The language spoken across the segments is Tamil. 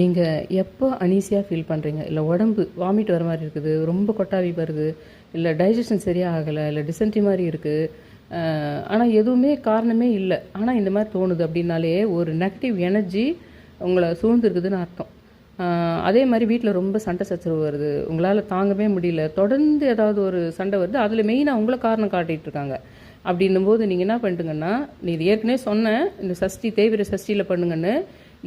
நீங்கள் எப்போ அனீஸியாக ஃபீல் பண்ணுறீங்க, இல்லை உடம்பு வாமிட் வர மாதிரி இருக்குது, ரொம்ப கொட்டாவி வருது, இல்லை டைஜஷன் சரியாக ஆகலை, இல்லை டிசென்ட்ரி மாதிரி இருக்குது, ஆனால் எதுவுமே காரணமே இல்லை, ஆனால் இந்த மாதிரி தோணுது அப்படின்னாலே ஒரு நெகட்டிவ் எனர்ஜி உங்களை சூழ்ந்துருக்குதுன்னு அர்த்தம். அதே மாதிரி வீட்டில் ரொம்ப சண்டை சச்சரவு வருது, உங்களால் தாங்கவே முடியல, தொடர்ந்து ஏதாவது ஒரு சண்டை வருது, அதில் மெயினாக உங்களை காரணம் காட்டிகிட்டு இருக்காங்க. அப்படின்னும்போது நீங்கள் என்ன பண்ணிட்டுங்கன்னா, நீ இது ஏற்கனவே சொன்னேன் இந்த சஷ்டி தேய்பிரை சஷ்டியில் பண்ணுங்கன்னு.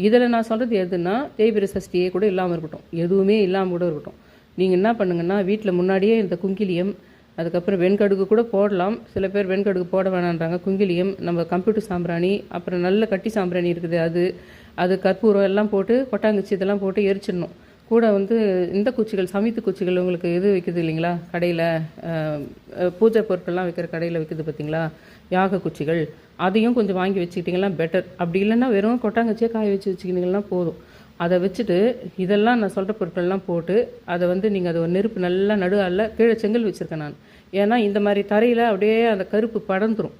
இதில் நான் சொல்கிறது எதுன்னா, தேய்பிரை சஷ்டியே கூட இல்லாமல் இருக்கட்டும், எதுவுமே இல்லாமல் கூட இருக்கட்டும். நீங்கள் என்ன பண்ணுங்கன்னா, வீட்டில் முன்னாடியே இந்த குங்கிலியம், அதுக்கப்புறம் வெண்கடுகு கூட போடலாம், சில பேர் வெண்கடுகு போட வேணான்றாங்க. குங்கிலியம், நம்ம கம்ப்யூட்டர் சாம்பிராணி, அப்புறம் நல்ல கட்டி சாம்பிராணி இருக்குது, அது கற்பூரம் எல்லாம் போட்டு, கொட்டாங்குச்சி இதெல்லாம் போட்டு எரிச்சிடணும். கூட இந்த குச்சிகள், சமைத்து குச்சிகள், உங்களுக்கு இது விற்குது இல்லைங்களா கடையில், பூஜை பொருட்கள்லாம் வைக்கிற கடையில் விற்குது பார்த்தீங்களா, யாக குச்சிகள், அதையும் கொஞ்சம் வாங்கி வச்சுக்கிட்டிங்கன்னா பெட்டர். அப்படி இல்லைன்னா வெறும் கொட்டாங்குச்சியே காய வச்சு வச்சுக்கிட்டிங்கன்னா போதும். அதை வச்சுட்டு இதெல்லாம் நான் சொல்கிற பொருட்கள்லாம் போட்டு அதை நீங்கள் அதை ஒரு நெருப்பு நல்லா நடுவால கீழே செங்கல் வச்சுருக்கேன் நான். ஏன்னா இந்த மாதிரி தரையில் அப்படியே அந்த கருப்பு படந்துடும்.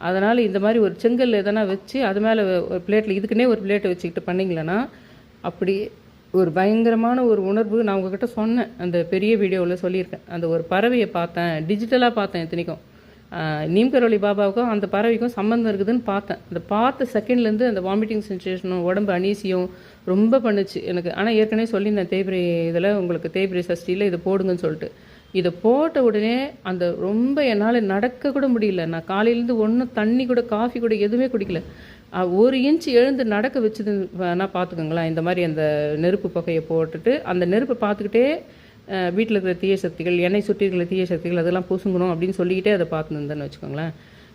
அதனால் இந்த மாதிரி ஒரு செங்கல் எதனா வச்சு அது மேலே ஒரு பிளேட்டில், இதுக்குன்னே ஒரு பிளேட்டை வச்சுக்கிட்டு பண்ணிங்களேன்னா அப்படி ஒரு பயங்கரமான ஒரு உணர்வு. நான் உங்ககிட்ட சொன்னேன், அந்த பெரிய வீடியோவில் சொல்லியிருக்கேன். அந்த ஒரு பறவையை பார்த்தேன், டிஜிட்டலாக பார்த்தேன். இத்தனைக்கும் நீம்கரோலி பாபாவுக்கும் அந்த பறவைக்கும் சம்மந்தம் இருக்குதுன்னு பார்த்தேன். அந்த பார்த்த செகண்ட்லேருந்து அந்த வாமிட்டிங் சென்சேஷனும் உடம்பு அனீசியும் ரொம்ப பண்ணுச்சு எனக்கு. ஆனால் ஏற்கனவே சொல்லியிருந்தேன் தேய்பிரை இதில், உங்களுக்கு தேய்பிரை சஷ்டியில் இதை போடுங்கன்னு சொல்லிட்டு. இதை போட்ட உடனே அந்த ரொம்ப என்னால் நடக்க கூட முடியல. நான் காலையிலேருந்து ஒன்றும் தண்ணி கூட காஃபி கூட எதுவுமே குடிக்கல. 1 இன்ச் எழுந்து நடக்க வச்சுது வேணால் பார்த்துக்கோங்களேன். இந்த மாதிரி அந்த நெருப்பு புகையை போட்டுட்டு அந்த நெருப்பை பார்த்துக்கிட்டே வீட்டில் இருக்கிற தீய சக்திகள், எண்ணெய் சுற்றி இருக்கிற தீய சக்திகள் அதெல்லாம் பூசுங்கணும் அப்படின்னு சொல்லிக்கிட்டே அதை பார்த்துருந்தேன்னு வச்சுக்கோங்களேன்.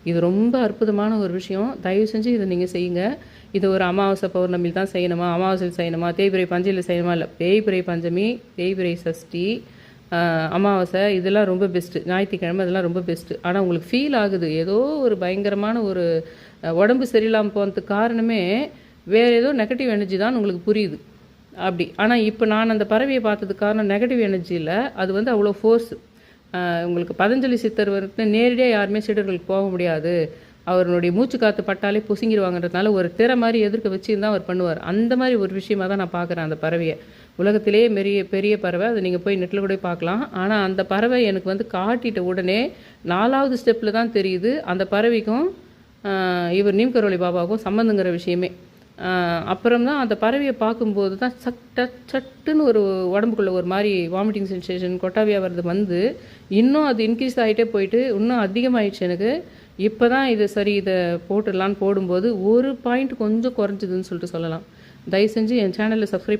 இது ரொம்ப அற்புதமான ஒரு விஷயம். தயவு செஞ்சு இதை நீங்கள் செய்யுங்க. இது ஒரு அமாவாசை பௌர்ணமியில் தான் செய்யணுமா, அமாவாசையில் செய்யணுமா, தேய்பிரை பஞ்சமியில் செய்யணுமா, இல்லை தேய்பிரை பஞ்சமி, தேய்பிரை சஷ்டி, அமாவாசை இதெல்லாம் ரொம்ப பெஸ்ட்டு. ஞாயிற்றுக்கிழமை இதெல்லாம் ரொம்ப பெஸ்ட்டு. ஆனால் உங்களுக்கு ஃபீல் ஆகுது ஏதோ ஒரு பயங்கரமான ஒரு உடம்பு சரியில்லாமல் போகிறதுக்கு காரணமே வேறு ஏதோ நெகட்டிவ் எனர்ஜி தான் உங்களுக்கு புரியுது அப்படி. ஆனால் இப்போ நான் அந்த பறவையை பார்த்ததுக்கு காரணம் நெகட்டிவ் எனர்ஜி இல்லை, அது அவ்வளோ ஃபோர்ஸ். உங்களுக்கு பதஞ்சலி சித்தர் நேரடியாக யாருமே சீடர்களுக்கு போக முடியாது, அவருடைய மூச்சு காற்று பட்டாலே புசுங்கிடுவாங்கன்றதுனால ஒரு திரை மாதிரி எதிர்க்க வச்சு தான் அவர் பண்ணுவார். அந்த மாதிரி ஒரு விஷயமாக தான் நான் பார்க்குறேன் அந்த பறவையை. உலகத்திலேயே பெரிய பறவை, அதை நீங்கள் போய் நெட்டில் கூட பார்க்கலாம். ஆனால் அந்த பறவை எனக்கு காட்டிட்ட உடனே 4வது ஸ்டெப்பில் தான் தெரியுது அந்த பறவைக்கும் இவர் நீம்கரோலி பாபாவுக்கும் சம்மந்தங்கிற விஷயமே. அப்புறம் தான் அந்த பறவையை பார்க்கும்போது தான் சட்டுன்னு ஒரு உடம்புக்குள்ளே ஒரு மாதிரி வாமிட்டிங் சென்சேஷன், கொட்டாவியாக வர்றது இன்னும் அது இன்க்ரீஸ் ஆகிட்டே போயிட்டு இன்னும் அதிகமாகிடுச்சு எனக்கு. இப்போ தான் இது சரி இதை போட்டுடலான்னு போடும்போது ஒரு பாயிண்ட் கொஞ்சம் குறைஞ்சிதுன்னு சொல்லிட்டு சொல்லலாம். தயவு செஞ்சு என் சேனலில் சப்ஸ்கிரைப்